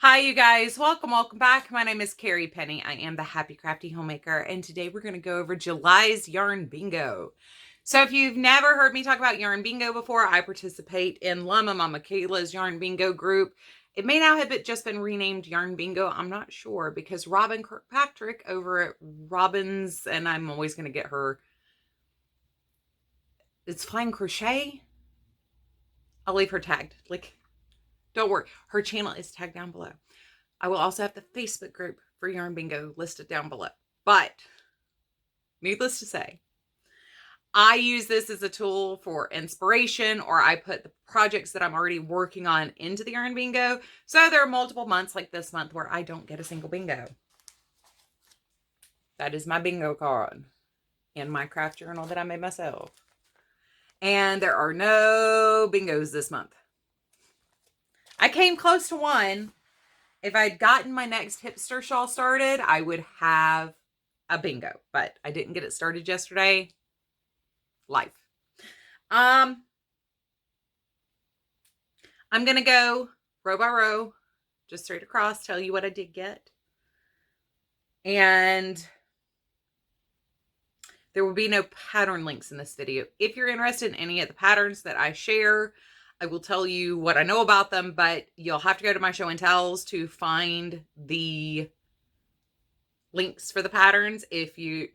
Hi, you guys. Welcome back. My name is Carrie Penny. I am the Happy Crafty Homemaker, and today we're going to go over July's Yarn Bingo. So if you've never heard me talk about Yarn Bingo before, I participate in Llama Mama Kayla's Yarn Bingo group. It may now have just been renamed Yarn Bingo. I'm not sure because Robin Kirkpatrick over at Robin's, and I'm always going to get her. It's Flying Crochet. I'll leave her tagged. Don't worry, her channel is tagged down below. I will also have the Facebook group for Yarn Bingo listed down below. But needless to say, I use this as a tool for inspiration, or I put the projects that I'm already working on into the Yarn Bingo. So there are multiple months like this month where I don't get a single bingo. That is my bingo card in my craft journal that I made myself. And there are no bingos this month. I came close to one. If I'd gotten my next hipster shawl started, I would have a bingo, but I didn't get it started yesterday. Life. I'm going to go row by row, just straight across, tell you what I did get. And there will be no pattern links in this video. If you're interested in any of the patterns that I share, I will tell you what I know about them, but you'll have to go to my show and tells to find the links for the patterns if you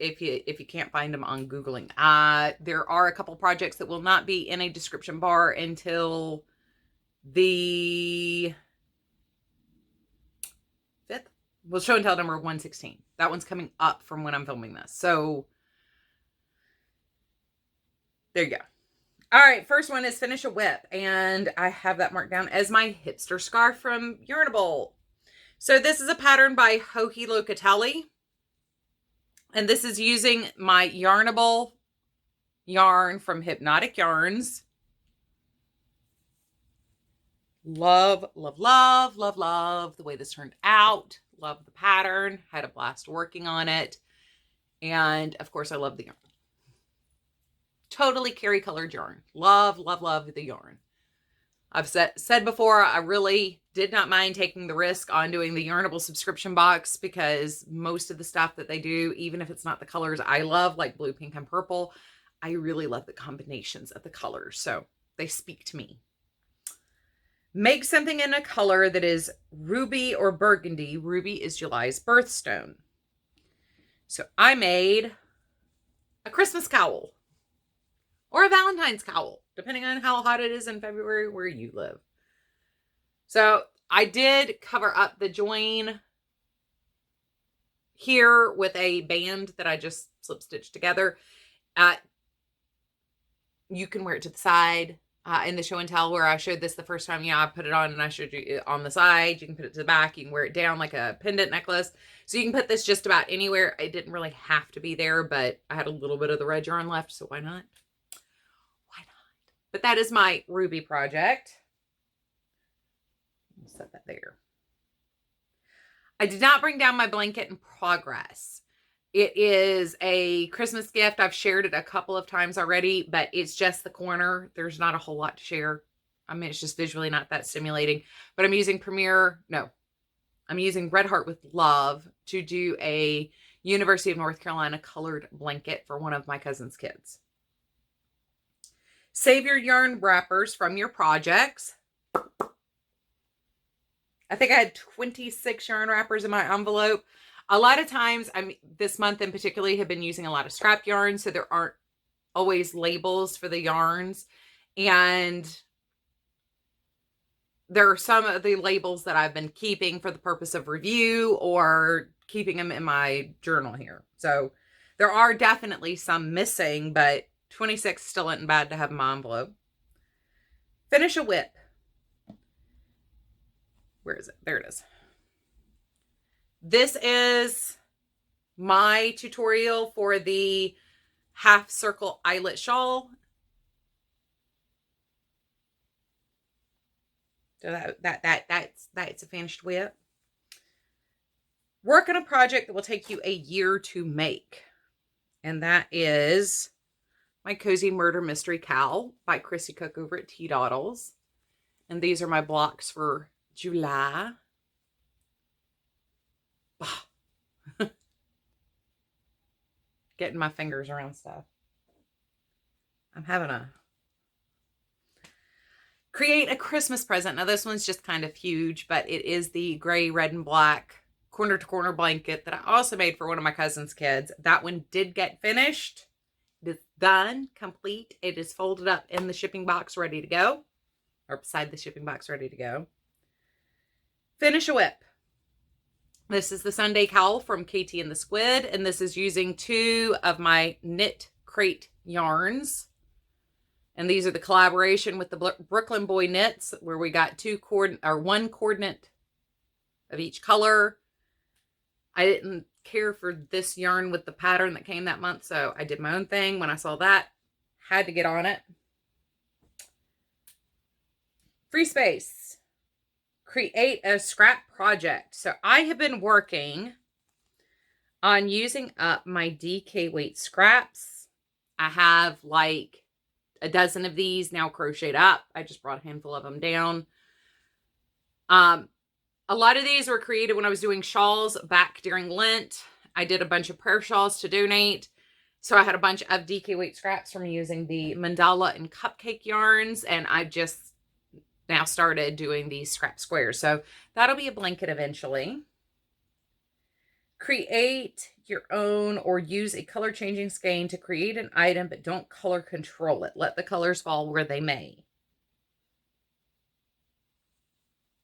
can't find them on Googling. There are a couple projects that will not be in a description bar until the 5th. Well, show and tell number 116. That one's coming up from when I'm filming this. So there you go. All right, first one is Finish a Whip, and I have that marked down as my hipster scarf from Yarnable. So this is a pattern by Joji Locatelli, and this is using my Yarnable yarn from Hypnotic Yarns. Love, love, love, love, love the way this turned out. Love the pattern. Had a blast working on it. And, of course, I love the yarn. Totally Carrie colored yarn. Love, love, love the yarn. I've said before, I really did not mind taking the risk on doing the Yarnable subscription box because most of the stuff that they do, even if it's not the colors I love, like blue, pink, and purple, I really love the combinations of the colors. So they speak to me. Make something in a color that is ruby or burgundy. Ruby is July's birthstone. So I made a Christmas cowl. Or a Valentine's cowl, depending on how hot it is in February where you live. So I did cover up the join here with a band that I just slip stitched together. You can wear it to the side. In the show and tell where I showed this the first time, I put it on and I showed you it on the side. You can put it to the back. You can wear it down like a pendant necklace. So you can put this just about anywhere. It didn't really have to be there, but I had a little bit of the red yarn left, so why not? But that is my ruby project. I'll set that there. I did not bring down my blanket in progress. It is a Christmas gift. I've shared it a couple of times already, but it's just the corner. There's not a whole lot to share. I mean, it's just visually not that stimulating. But I'm using I'm using Red Heart with Love to do a University of North Carolina colored blanket for one of my cousin's kids. Save your yarn wrappers from your projects. I think I had 26 yarn wrappers in my envelope. A lot of times, this month in particular, have been using a lot of scrap yarn, so there aren't always labels for the yarns. And there are some of the labels that I've been keeping for the purpose of review or keeping them in my journal here. So there are definitely some missing, but 26 still isn't bad to have in my envelope. Finish a Whip. Where is it? There it is. This is my tutorial for the half circle eyelet shawl. So that's a finished whip. Work on a project that will take you a year to make. And that is my Cozy Murder Mystery Cowl by Chrissy Cook over at Tea Doddles. And these are my blocks for July. Getting my fingers around stuff. I'm having a create a Christmas present. Now this one's just kind of huge, but it is the gray, red, and black corner to corner blanket that I also made for one of my cousin's kids. That one did get finished. It is done, complete. It is folded up in the shipping box, ready to go. Or beside the shipping box, ready to go. Finish a WIP. This is the Sunday cowl from Katie and the Squid, and this is using 2 of my knit crate yarns. And these are the collaboration with the Brooklyn Boy Knits, where we got 1 coordinate of each color. I didn't care for this yarn with the pattern that came that month, so I did my own thing. When I saw that, had to get on it. Free space. Create a scrap project. So I have been working on using up my DK weight scraps. I have like a dozen of these now crocheted up. I just brought a handful of them down. A lot of these were created when I was doing shawls back during Lent. I did a bunch of prayer shawls to donate. So I had a bunch of DK weight scraps from using the mandala and cupcake yarns, and I've just now started doing these scrap squares. So that'll be a blanket eventually. Create your own or use a color changing skein to create an item, but don't color control it. Let the colors fall where they may.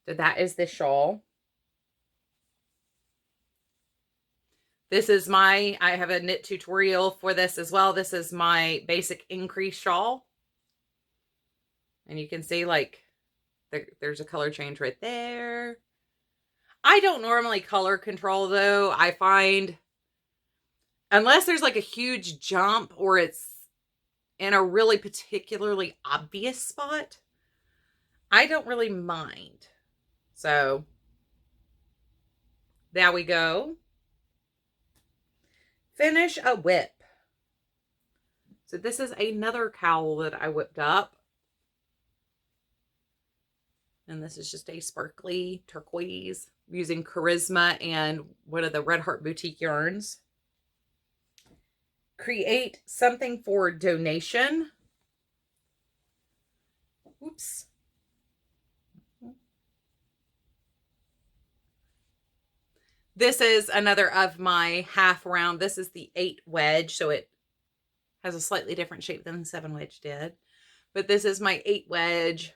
So that is this shawl. This is I have a knit tutorial for this as well. This is my basic increase shawl. And you can see like there's a color change right there. I don't normally color control though. I find unless there's like a huge jump or it's in a really particularly obvious spot, I don't really mind. So there we go. Finish a WIP. So this is another cowl that I whipped up. And this is just a sparkly turquoise using Charisma and one of the Red Heart Boutique yarns. Create something for donation. Oops. This is another of my half round. This is the 8 wedge, so it has a slightly different shape than the 7 wedge did. But this is my 8 wedge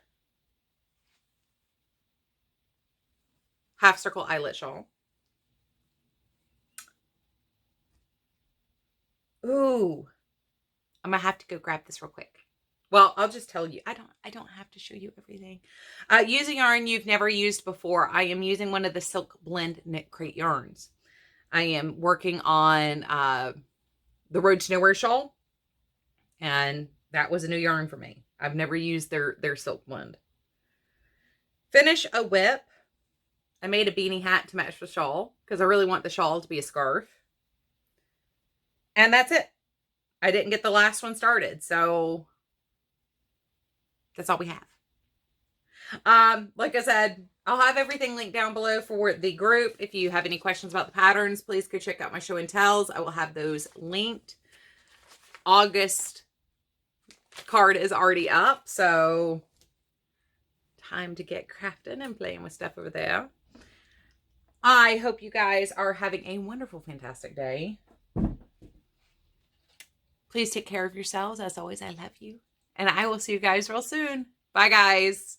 half circle eyelet shawl. Ooh, I'm gonna have to go grab this real quick. Well, I'll just tell you, I don't have to show you everything. Using yarn you've never used before. I am using one of the Silk Blend Knit Crate yarns. I am working on the Road to Nowhere shawl, and that was a new yarn for me. I've never used their Silk Blend. Finish a WIP. I made a beanie hat to match the shawl because I really want the shawl to be a scarf. And that's it. I didn't get the last one started, so that's all we have. Like I said, I'll have everything linked down below for the group. If you have any questions about the patterns, please go check out my show and tells. I will have those linked. August card is already up, so time to get crafting and playing with stuff over there. I hope you guys are having a wonderful, fantastic day. Please take care of yourselves. As always, I love you. And I will see you guys real soon. Bye, guys.